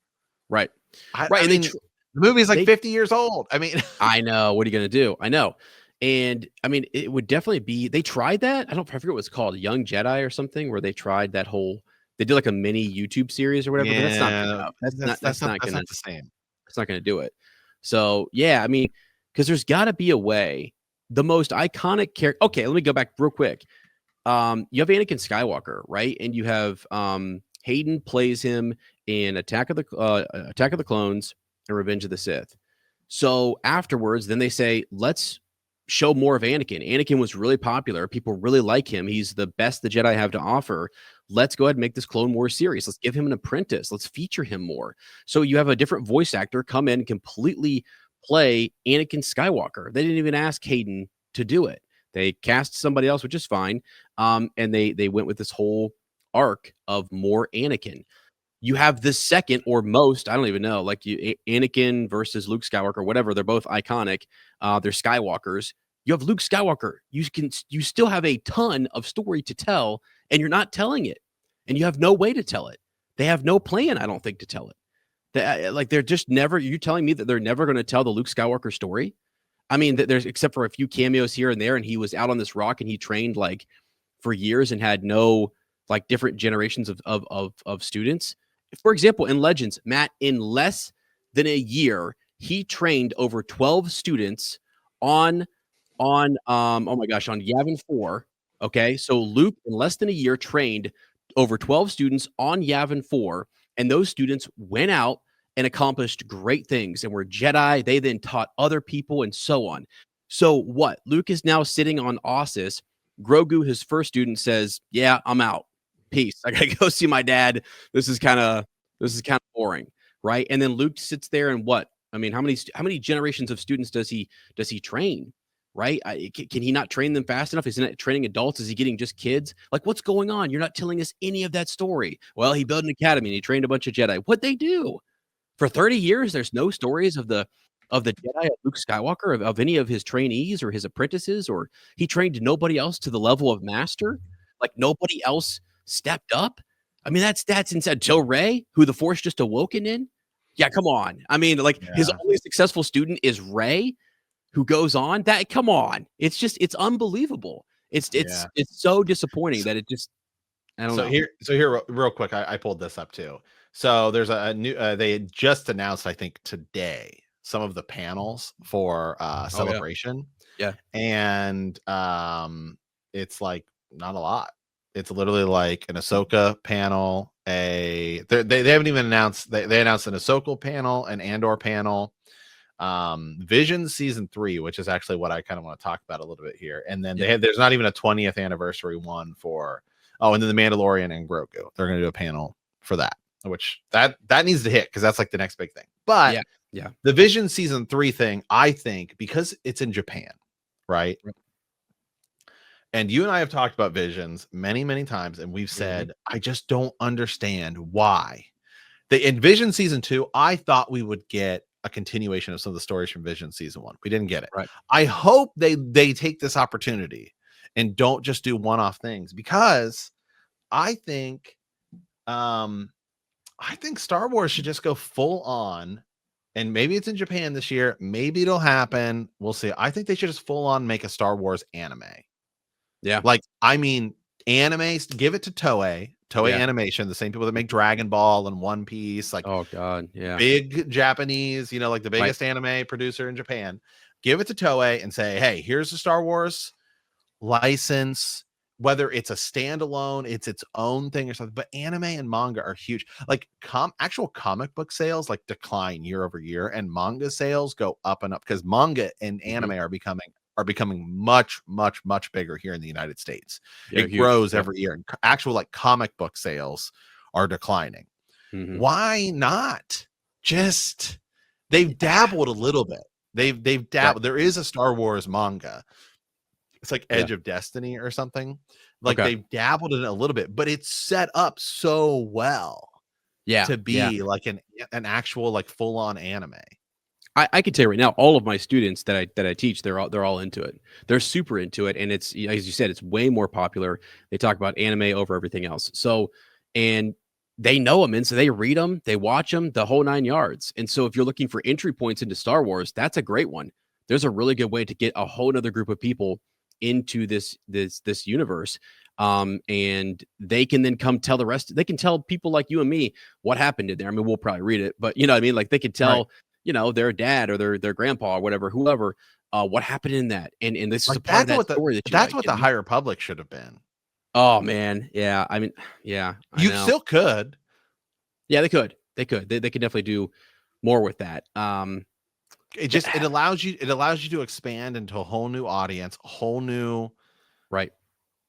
Right. I mean, the movie is 50 years old. I mean, I know. What are you going to do? I know. And I mean, it would definitely be, they tried that. I forget what it's called, Young Jedi or something, where they tried that whole, they did like a mini YouTube series or whatever, but that's not the same. It's not going to do it. So yeah, I mean, because there's got to be a way. The most iconic character. Okay, let me go back real quick. You have Anakin Skywalker, right? And you have Hayden plays him in Attack of the Clones and Revenge of the Sith. So afterwards, then they say, let's show more of Anakin. Anakin was really popular. People really like him. He's the best the Jedi have to offer. Let's go ahead and make this Clone Wars series. Let's give him an apprentice. Let's feature him more. So you have a different voice actor come in and completely play Anakin Skywalker. They didn't even ask Hayden to do it. They cast somebody else, which is fine. And they went with this whole arc of more Anakin. You have the second or most, I don't even know, like Anakin versus Luke Skywalker, whatever. They're both iconic. They're Skywalkers. You have Luke Skywalker. You still have a ton of story to tell, and you're not telling it, and you have no way to tell it. They have no plan, I don't think, to tell it. They're just never. You're telling me that they're never going to tell the Luke Skywalker story? I mean, there's except for a few cameos here and there, and he was out on this rock and he trained for years and had no different generations of students. For example, in Legends, Matt, in less than a year, he trained over 12 students on oh my gosh, on Yavin 4. Okay, so Luke in less than a year trained over 12 students on Yavin 4, and those students went out and accomplished great things and were Jedi. They then taught other people and so on. So what? Luke is now sitting on Ossus. Grogu, his first student, says, "Yeah, I'm out. Peace. I gotta go see my dad. This is kind of boring, right?" And then Luke sits there and what? I mean, how many generations of students does he train? Right? Can he not train them fast enough? Is he not training adults? Is he getting just kids? What's going on? You're not telling us any of that story. Well, he built an academy and he trained a bunch of Jedi. What'd they do? For 30 years, there's no stories of the Jedi of Luke Skywalker, of any of his trainees or his apprentices, or he trained nobody else to the level of master. Nobody else stepped up. I mean, that's insane. Till Rey, who the Force just awoken in. Yeah, come on. I mean, his only successful student is Rey, who goes on. Come on. It's unbelievable. It's so disappointing that it just, I don't know. So here, real quick, I pulled this up too. So there's a new, they had just announced, I think today, some of the panels for Celebration. Yeah. And it's not a lot. It's literally an Ahsoka panel. They haven't even announced. They announced an Ahsoka panel, an Andor panel. Vision season 3, which is actually what I kind of want to talk about a little bit here. And then Yeah. there's not even a 20th anniversary one for and then the Mandalorian and Grogu. They're going to do a panel for that, which that needs to hit because that's like the next big thing. But yeah, the Vision season 3 thing, I think, because it's in Japan, right? And you and I have talked about Visions many, many times, and we've said, I just don't understand why. In Vision season 2, I thought we would get a continuation of some of the stories from Vision season 1. We didn't get it. Right. I hope they take this opportunity and don't just do one-off things, because I think Star Wars should just go full on, and maybe it's in Japan this year, maybe it'll happen. We'll see. I think they should just full on make a Star Wars anime. Yeah. Like, I mean, anime, give it to Toei Animation, the same people that make Dragon Ball and One Piece, like, oh god, yeah, big Japanese, like the biggest anime producer in Japan. Give it to Toei and say, hey, here's the Star Wars license, whether it's a standalone, it's its own thing or something. But anime and manga are huge. Like, actual comic book sales like decline year over year, and manga sales go up and up because manga and anime are becoming much, much, much bigger here in the United States. It grows every year, and actual like comic book sales are declining. Why not just, they've dabbled a little bit. They've dabbled. There is a Star Wars manga. It's like Edge of Destiny or something. Like, they've dabbled in it a little bit, but it's set up so well to be like an actual like full on anime. I can tell you right now, all of my students that I teach, they're all into it. They're super into it, and it's, as you said, it's way more popular. They talk about anime over everything else. So, and they know them, and so they read them, they watch them, the whole 9 yards. And so, if you're looking for entry points into Star Wars, that's a great one. There's a really good way to get a whole other group of people into this universe. And they can then come tell the rest. They can tell people like you and me what happened in there. I mean, we'll probably read it, but you know what I mean? Like, they could tell, their dad or their grandpa or whatever, whoever, what happened in that. And this is a part of that story that's what the High Republic should have been. Oh man. Yeah. I mean, yeah. You still could. Yeah, they could. They could definitely do more with that. It allows you to expand into a whole new audience, a whole new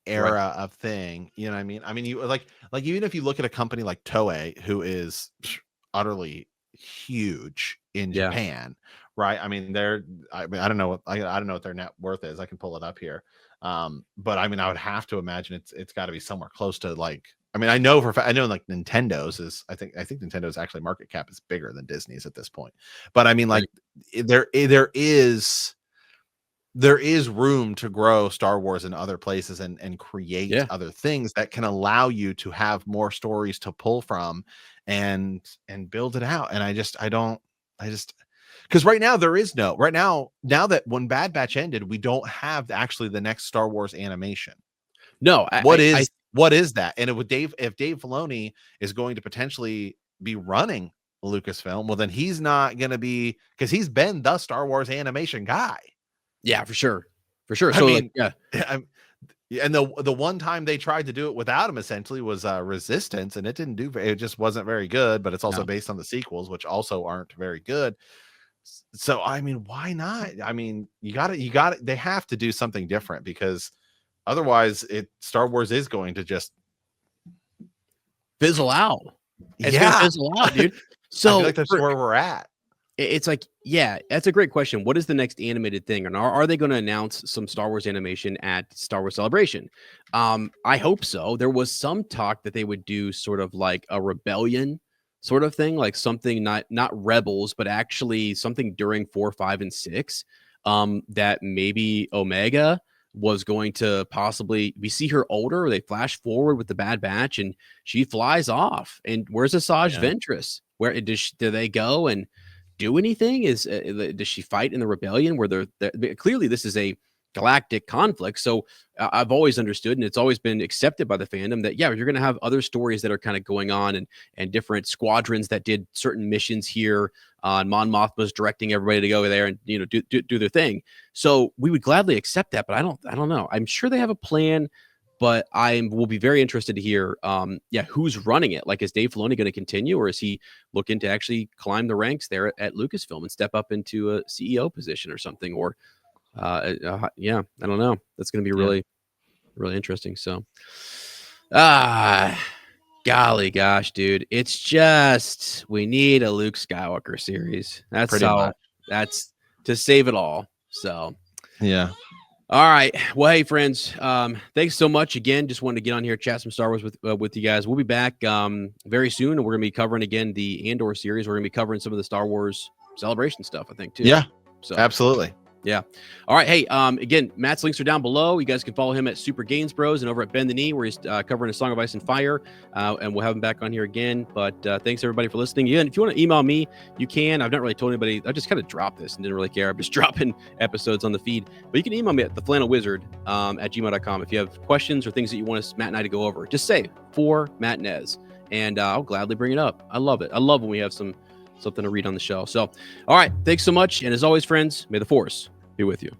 era of thing. You know what I mean? I mean, you like even if you look at a company like Toei, who is utterly huge in Japan, right? I mean, I don't know what their net worth is. I can pull it up here. But I mean, I would have to imagine it's got to be somewhere close to, like, I mean, I know like Nintendo's is, I think Nintendo's actually market cap is bigger than Disney's at this point. But I mean, like, there is room to grow Star Wars in other places and create other things that can allow you to have more stories to pull from and build it out. And because right now now that when Bad Batch ended, we don't have actually the next Star Wars animation. No, what is that? And if Dave Filoni is going to potentially be running Lucasfilm, well, then he's not going to be, because he's been the Star Wars animation guy. Yeah, for sure. So, I mean, and the one time they tried to do it without him essentially was Resistance, and it just wasn't very good. But it's also based on the sequels, which also aren't very good. So I mean, why not? I mean, you got it. They have to do something different, because otherwise, Star Wars is going to just fizzle out. It's gonna fizzle out, dude. So I feel like that's where we're at. It's like, yeah, that's a great question. What is the next animated thing? And are they going to announce some Star Wars animation at Star Wars Celebration? I hope so. There was some talk that they would do sort of like a rebellion sort of thing, like something not Rebels, but actually something during 4, 5, and 6. That maybe Omega was going to possibly, we see her older, or they flash forward with the Bad Batch and she flies off. And where's Asajj Ventress? Where do they go and do anything? Does she fight in the rebellion where they're clearly this is a galactic conflict? So I've always understood, and it's always been accepted by the fandom, that you're going to have other stories that are kind of going on, and different squadrons that did certain missions here. And Mon Mothma's directing everybody to go there and do their thing. So we would gladly accept that, but I don't know. I'm sure they have a plan But will be very interested to hear, who's running it. Like, is Dave Filoni going to continue, or is he looking to actually climb the ranks there at Lucasfilm and step up into a CEO position or something? Or, I don't know. That's going to be really, really interesting. So, golly gosh, dude, it's just we need a Luke Skywalker series. That's Pretty much. That's to save it all. So, yeah. All right. Well, hey, friends, thanks so much again. Just wanted to get on here, chat some Star Wars with you guys. We'll be back very soon, and we're going to be covering again the Andor series. We're going to be covering some of the Star Wars Celebration stuff, I think, too. Yeah, so absolutely. Yeah. All right. Hey, again, Matt's links are down below. You guys can follow him at Super Gains Bros and over at Bend the Knee, where he's covering A Song of Ice and Fire. And we'll have him back on here again. But thanks, everybody, for listening. Again, if you want to email me, you can. I've not really told anybody. I just kind of dropped this and didn't really care. I'm just dropping episodes on the feed. But you can email me at theflannelwizard at gmail.com if you have questions or things that you want us, Matt and I, to go over. Just say, for Matt Nez. And I'll gladly bring it up. I love it. I love when we have something to read on the show. So, all right. Thanks so much. And as always, friends, may the Force be with you.